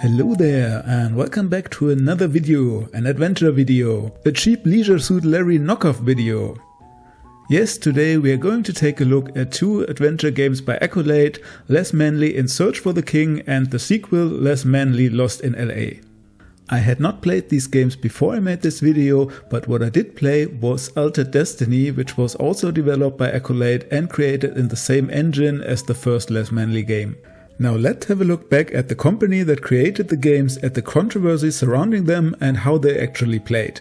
Hello there and welcome back to another video, an adventure video, a cheap Leisure Suit Larry knockoff video. Yes, today we are going to take a look at two adventure games by Accolade, Les Manley in Search for the King and the sequel Les Manley Lost in LA. I had not played these games before I made this video, but what I did play was Altered Destiny, which was also developed by Accolade and created in the same engine as the first Les Manley game. Now let's have a look back at the company that created the games, at the controversy surrounding them and how they actually played.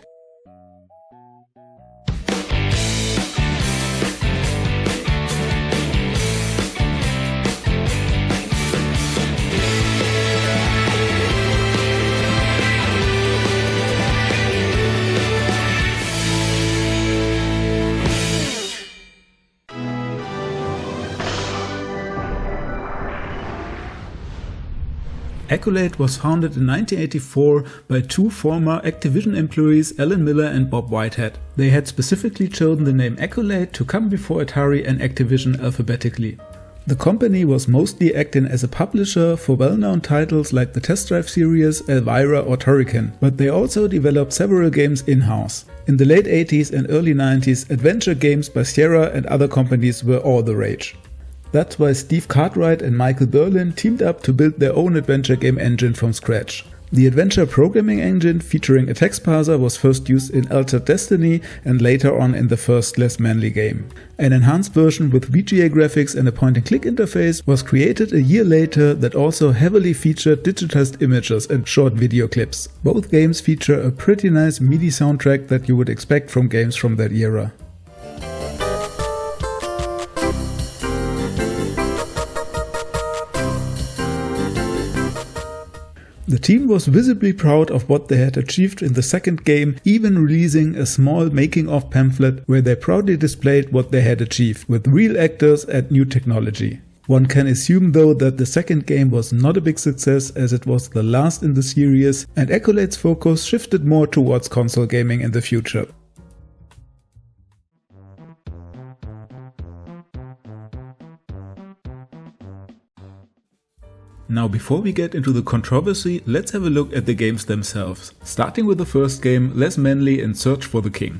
Accolade was founded in 1984 by two former Activision employees, Alan Miller and Bob Whitehead. They had specifically chosen the name Accolade to come before Atari and Activision alphabetically. The company was mostly acting as a publisher for well-known titles like the Test Drive series, Elvira or Turrican, but they also developed several games in-house. In the late 80s and early 90s, adventure games by Sierra and other companies were all the rage. That's why Steve Cartwright and Michael Berlin teamed up to build their own adventure game engine from scratch. The adventure programming engine featuring a text parser was first used in Altered Destiny and later on in the first Les Manley game. An enhanced version with VGA graphics and a point-and-click interface was created a year later that also heavily featured digitized images and short video clips. Both games feature a pretty nice MIDI soundtrack that you would expect from games from that era. The team was visibly proud of what they had achieved in the second game, even releasing a small making-of pamphlet where they proudly displayed what they had achieved, with real actors and new technology. One can assume though that the second game was not a big success as it was the last in the series, and Accolade's focus shifted more towards console gaming in the future. Now before we get into the controversy, let's have a look at the games themselves, starting with the first game, Les Manley in Search for the King.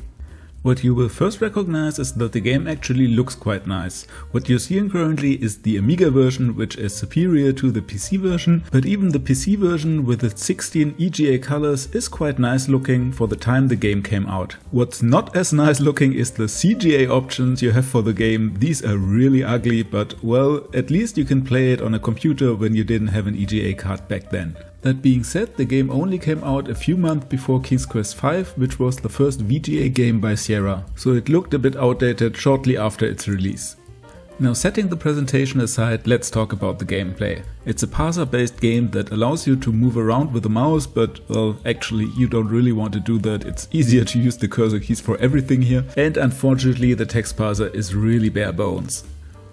What you will first recognize is that the game actually looks quite nice. What you're seeing currently is the Amiga version, which is superior to the PC version, but even the PC version with its 16 EGA colors is quite nice looking for the time the game came out. What's not as nice looking is the CGA options you have for the game. These are really ugly, but well, at least you can play it on a computer when you didn't have an EGA card back then. That being said, the game only came out a few months before King's Quest V, which was the first VGA game by Sierra, so it looked a bit outdated shortly after its release. Now setting the presentation aside, let's talk about the gameplay. It's a parser-based game that allows you to move around with the mouse, but well, actually you don't really want to do that. It's easier to use the cursor keys for everything here, and unfortunately the text parser is really bare bones.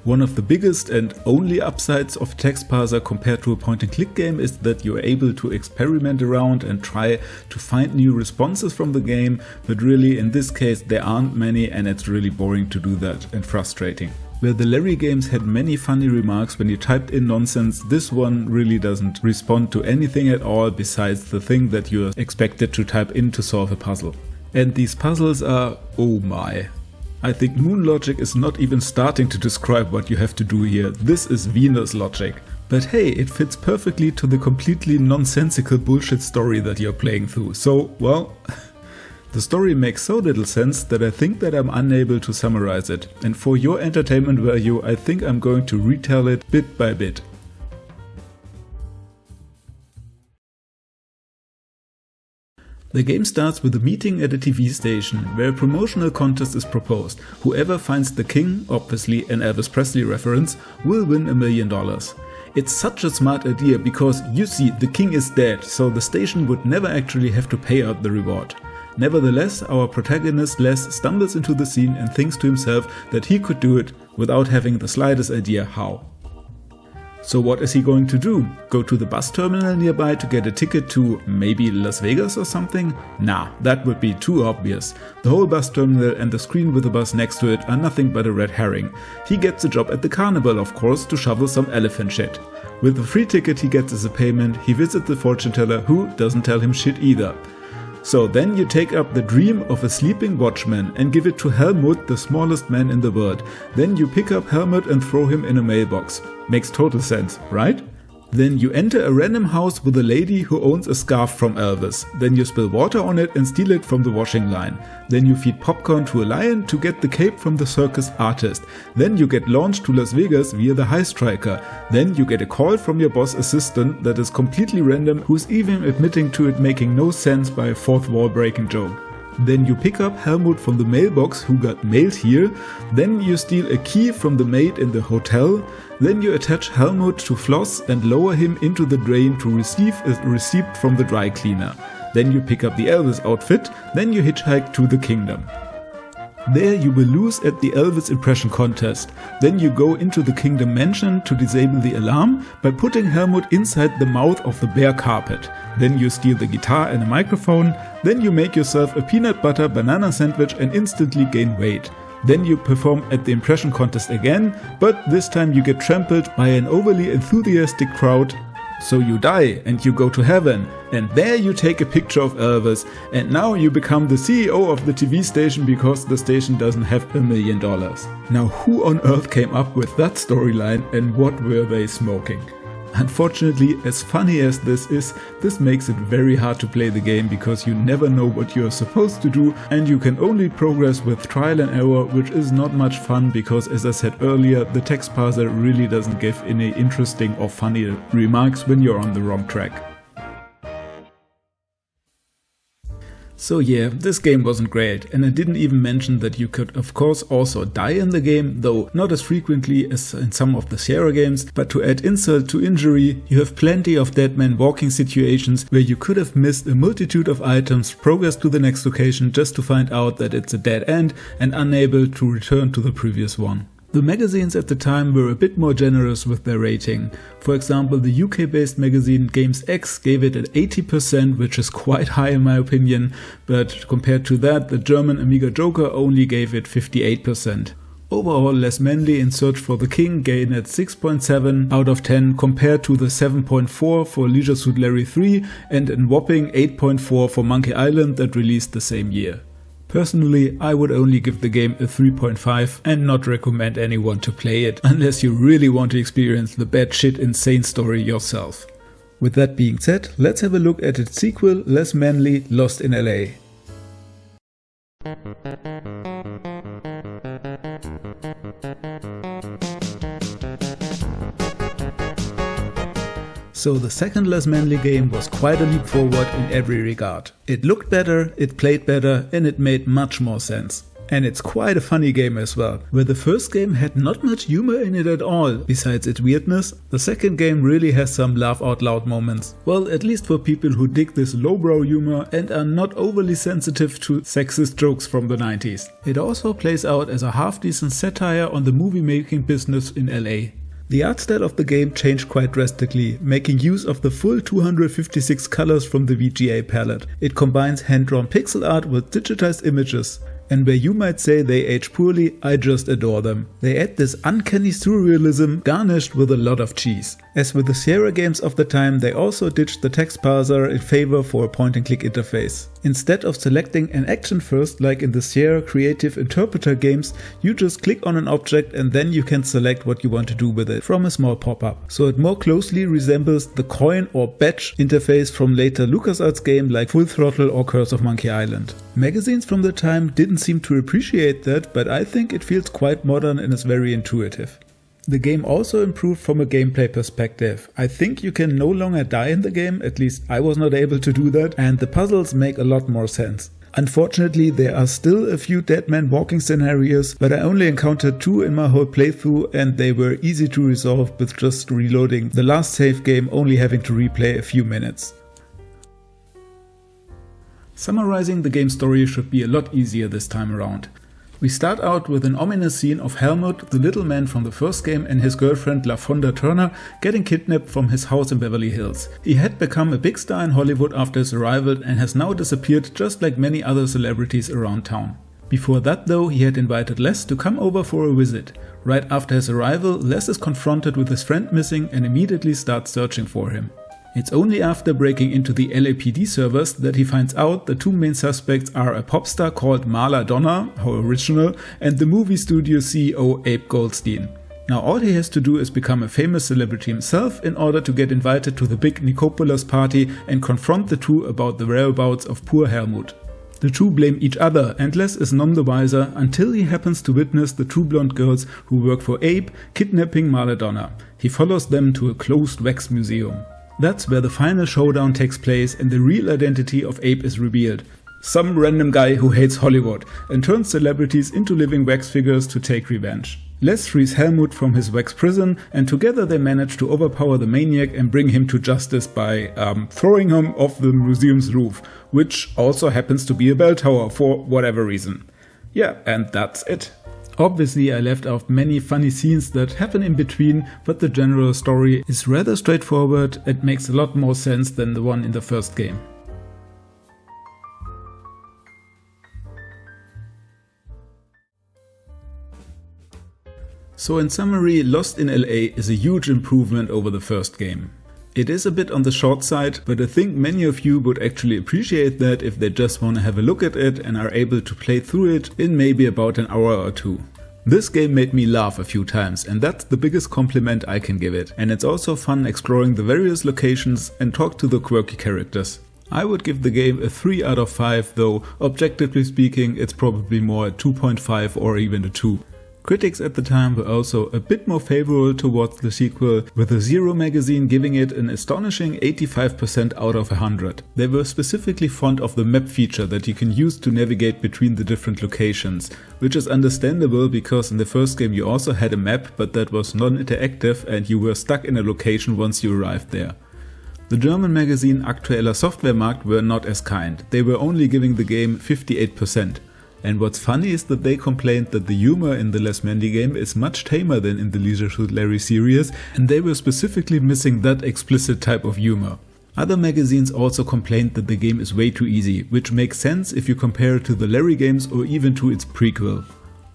One of the biggest and only upsides of text parser compared to a point-and-click game is that you're able to experiment around and try to find new responses from the game, but really in this case there aren't many and it's really boring to do that and frustrating. Where the Larry games had many funny remarks when you typed in nonsense, this one really doesn't respond to anything at all besides the thing that you're expected to type in to solve a puzzle. And these puzzles are, oh my. I think Moon logic is not even starting to describe what you have to do here. This is Venus logic. But hey, it fits perfectly to the completely nonsensical bullshit story that you're playing through. So, well, the story makes so little sense that I think that I'm unable to summarize it. And for your entertainment value, I think I'm going to retell it bit by bit. The game starts with a meeting at a TV station where a promotional contest is proposed. Whoever finds the king, obviously an Elvis Presley reference, will win $1 million. It's such a smart idea because you see the king is dead, so the station would never actually have to pay out the reward. Nevertheless, our protagonist Les stumbles into the scene and thinks to himself that he could do it without having the slightest idea how. So what is he going to do? Go to the bus terminal nearby to get a ticket to maybe Las Vegas or something? Nah, that would be too obvious. The whole bus terminal and the screen with the bus next to it are nothing but a red herring. He gets a job at the carnival, of course, to shovel some elephant shit. With the free ticket he gets as a payment, he visits the fortune teller, who doesn't tell him shit either. So then you take up the dream of a sleeping watchman and give it to Helmut, the smallest man in the world. Then you pick up Helmut and throw him in a mailbox. Makes total sense, right? Then you enter a random house with a lady who owns a scarf from Elvis. Then you spill water on it and steal it from the washing line. Then you feed popcorn to a lion to get the cape from the circus artist. Then you get launched to Las Vegas via the high striker. Then you get a call from your boss assistant that is completely random, who's even admitting to it making no sense by a fourth wall breaking joke. Then you pick up Helmut from the mailbox who got mailed here. Then you steal a key from the maid in the hotel. Then you attach Helmut to Floss and lower him into the drain to receive a receipt from the dry cleaner. Then you pick up the Elvis outfit. Then you hitchhike to the kingdom. There you will lose at the Elvis impression contest. Then you go into the kingdom mansion to disable the alarm by putting Helmut inside the mouth of the bare carpet. Then you steal the guitar and a microphone. Then you make yourself a peanut butter banana sandwich and instantly gain weight. Then you perform at the impression contest again, but this time you get trampled by an overly enthusiastic crowd. So you die and you go to heaven, and there you take a picture of Elvis, and now you become the CEO of the TV station because the station doesn't have $1 million. Now who on earth came up with that storyline and what were they smoking? Unfortunately, as funny as this is, this makes it very hard to play the game because you never know what you are supposed to do and you can only progress with trial and error, which is not much fun because, as I said earlier, the text parser really doesn't give any interesting or funny remarks when you're on the wrong track. So yeah, this game wasn't great, and I didn't even mention that you could of course also die in the game, though not as frequently as in some of the Sierra games, but to add insult to injury, you have plenty of dead man walking situations where you could have missed a multitude of items, progress to the next location just to find out that it's a dead end and unable to return to the previous one. The magazines at the time were a bit more generous with their rating. For example, the UK-based magazine Games X gave it an 80%, which is quite high in my opinion, but compared to that, the German Amiga Joker only gave it 58%. Overall, Les Manley in Search for the King gained at 6.7 out of 10 compared to the 7.4 for Leisure Suit Larry 3 and a whopping 8.4 for Monkey Island that released the same year. Personally, I would only give the game a 3.5 and not recommend anyone to play it unless you really want to experience the batshit insane story yourself. With that being said, let's have a look at its sequel, Les Manley Lost in LA. So the second Les Manley game was quite a leap forward in every regard. It looked better, it played better, and it made much more sense. And it's quite a funny game as well. Where the first game had not much humor in it at all, besides its weirdness, the second game really has some laugh out loud moments. Well, at least for people who dig this lowbrow humor and are not overly sensitive to sexist jokes from the 90s. It also plays out as a half-decent satire on the movie making business in LA. The art style of the game changed quite drastically, making use of the full 256 colors from the VGA palette. It combines hand-drawn pixel art with digitized images. And where you might say they age poorly, I just adore them. They add this uncanny surrealism garnished with a lot of cheese. As with the Sierra games of the time, they also ditched the text parser in favor for a point-and-click interface. Instead of selecting an action first, like in the Sierra Creative Interpreter games, you just click on an object and then you can select what you want to do with it from a small pop-up. So it more closely resembles the coin or badge interface from later LucasArts games like Full Throttle or Curse of Monkey Island. Magazines from the time didn't seem to appreciate that, but I think it feels quite modern and is very intuitive. The game also improved from a gameplay perspective. I think you can no longer die in the game, at least I was not able to do that, and the puzzles make a lot more sense. Unfortunately, there are still a few dead man walking scenarios, but I only encountered 2 in my whole playthrough and they were easy to resolve with just reloading the last save game, only having to replay a few minutes. Summarizing the game story should be a lot easier this time around. We start out with an ominous scene of Helmut, the little man from the first game, and his girlfriend LaFonda Turner getting kidnapped from his house in Beverly Hills. He had become a big star in Hollywood after his arrival and has now disappeared just like many other celebrities around town. Before that though, he had invited Les to come over for a visit. Right after his arrival, Les is confronted with his friend missing and immediately starts searching for him. It's only after breaking into the LAPD servers that he finds out the two main suspects are a pop star called Marla Donna, how original, and the movie studio CEO Abe Goldstein. Now all he has to do is become a famous celebrity himself in order to get invited to the big Nikopolis party and confront the two about the whereabouts of poor Helmut. The two blame each other and Les is none the wiser until he happens to witness the two blonde girls who work for Abe kidnapping Marla Donna. He follows them to a closed wax museum. That's where the final showdown takes place and the real identity of Abe is revealed. Some random guy who hates Hollywood and turns celebrities into living wax figures to take revenge. Les frees Helmut from his wax prison and together they manage to overpower the maniac and bring him to justice by throwing him off the museum's roof, which also happens to be a bell tower for whatever reason. Yeah, and that's it. Obviously I left out many funny scenes that happen in between, but the general story is rather straightforward and makes a lot more sense than the one in the first game. So in summary, Lost in LA is a huge improvement over the first game. It is a bit on the short side, but I think many of you would actually appreciate that if they just want to have a look at it and are able to play through it in maybe about an hour or two. This game made me laugh a few times and that's the biggest compliment I can give it. And it's also fun exploring the various locations and talk to the quirky characters. I would give the game a 3 out of 5, though objectively speaking it's probably more a 2.5 or even a 2. Critics at the time were also a bit more favorable towards the sequel, with the Zero magazine giving it an astonishing 85% out of 100. They were specifically fond of the map feature that you can use to navigate between the different locations, which is understandable because in the first game you also had a map, but that was non-interactive and you were stuck in a location once you arrived there. The German magazine Aktueller Softwaremarkt were not as kind. They were only giving the game 58%. And what's funny is that they complained that the humor in the Les Manley game is much tamer than in the Leisure Suit Larry series, and they were specifically missing that explicit type of humor. Other magazines also complained that the game is way too easy, which makes sense if you compare it to the Larry games or even to its prequel.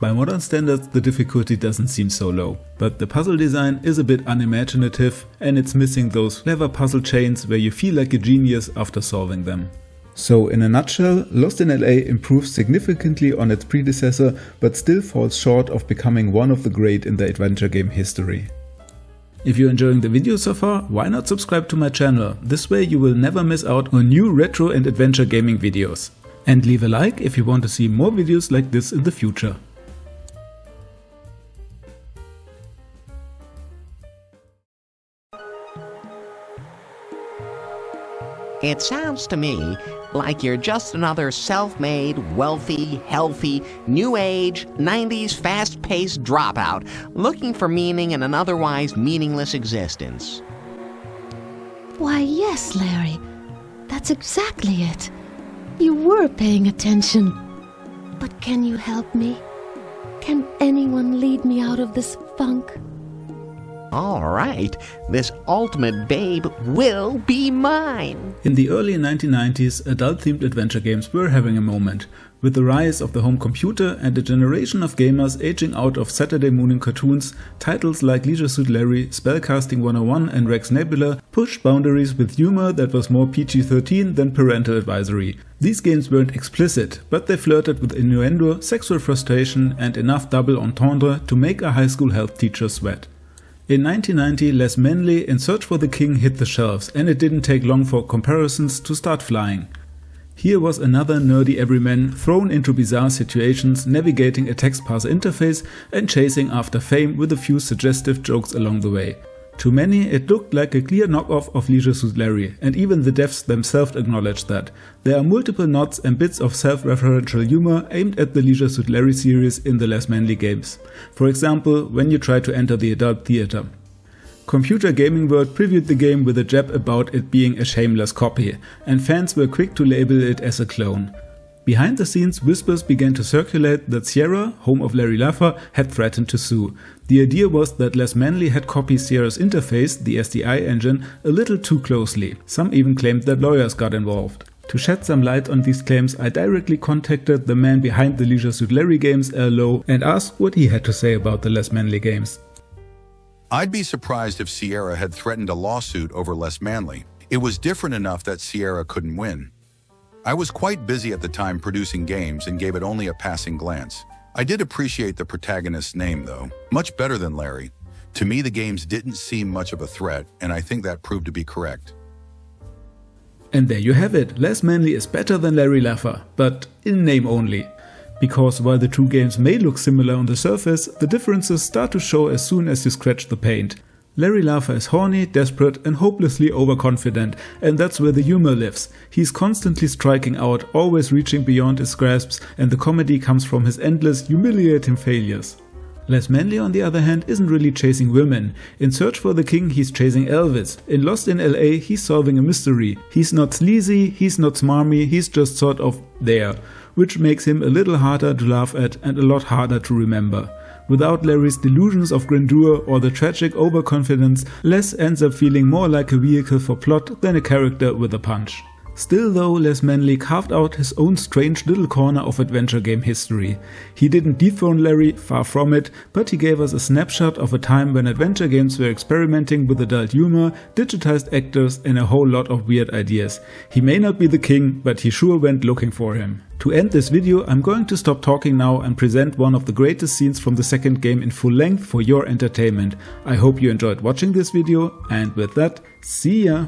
By modern standards the difficulty doesn't seem so low, but the puzzle design is a bit unimaginative and it's missing those clever puzzle chains where you feel like a genius after solving them. So in a nutshell, Lost in LA improves significantly on its predecessor but still falls short of becoming one of the great in the adventure game history. If you're enjoying the video so far, why not subscribe to my channel? This way you will never miss out on new retro and adventure gaming videos. And leave a like if you want to see more videos like this in the future. It sounds to me like you're just another self-made, wealthy, healthy, new age, 90s fast-paced dropout looking for meaning in an otherwise meaningless existence. Why, yes, Larry. That's exactly it. You were paying attention. But can you help me? Can anyone lead me out of this funk? All right, this ultimate babe will be mine. In the early 1990s, adult-themed adventure games were having a moment. With the rise of the home computer and a generation of gamers aging out of Saturday morning cartoons, titles like Leisure Suit Larry, Spellcasting 101 and Rex Nebula pushed boundaries with humor that was more PG-13 than parental advisory. These games weren't explicit, but they flirted with innuendo, sexual frustration and enough double entendre to make a high school health teacher sweat. In 1990, Les Manley In Search for the King hit the shelves and it didn't take long for comparisons to start flying. Here was another nerdy everyman thrown into bizarre situations, navigating a text parser interface and chasing after fame with a few suggestive jokes along the way. To many, it looked like a clear knockoff of Leisure Suit Larry, and even the devs themselves acknowledged that. There are multiple nods and bits of self-referential humor aimed at the Leisure Suit Larry series in the Les Manley games. For example, when you try to enter the adult theater. Computer Gaming World previewed the game with a jab about it being a shameless copy, and fans were quick to label it as a clone. Behind the scenes, whispers began to circulate that Sierra, home of Larry Laffer, had threatened to sue. The idea was that Les Manley had copied Sierra's interface, the SDI engine, a little too closely. Some even claimed that lawyers got involved. To shed some light on these claims, I directly contacted the man behind the Leisure Suit Larry games, Low, and asked what he had to say about the Les Manley games. I'd be surprised if Sierra had threatened a lawsuit over Les Manley. It was different enough that Sierra couldn't win. I was quite busy at the time producing games and gave it only a passing glance. I did appreciate the protagonist's name though, much better than Larry. To me, the games didn't seem much of a threat, and I think that proved to be correct. And there you have it, Les Manley is better than Larry Laffer, but in name only. Because while the two games may look similar on the surface, the differences start to show as soon as you scratch the paint. Larry Laffer is horny, desperate and hopelessly overconfident, and that's where the humor lives. He's constantly striking out, always reaching beyond his grasps, and the comedy comes from his endless, humiliating failures. Les Manley, on the other hand, isn't really chasing women. In Search for the King, he's chasing Elvis. In Lost in LA, he's solving a mystery. He's not sleazy, he's not smarmy, he's just sort of there, which makes him a little harder to laugh at and a lot harder to remember. Without Larry's delusions of grandeur or the tragic overconfidence, Les ends up feeling more like a vehicle for plot than a character with a punch. Still though, Les Manley carved out his own strange little corner of adventure game history. He didn't dethrone Larry, far from it, but he gave us a snapshot of a time when adventure games were experimenting with adult humor, digitized actors and a whole lot of weird ideas. He may not be the king, but he sure went looking for him. To end this video, I'm going to stop talking now and present one of the greatest scenes from the second game in full length for your entertainment. I hope you enjoyed watching this video, and with that, see ya!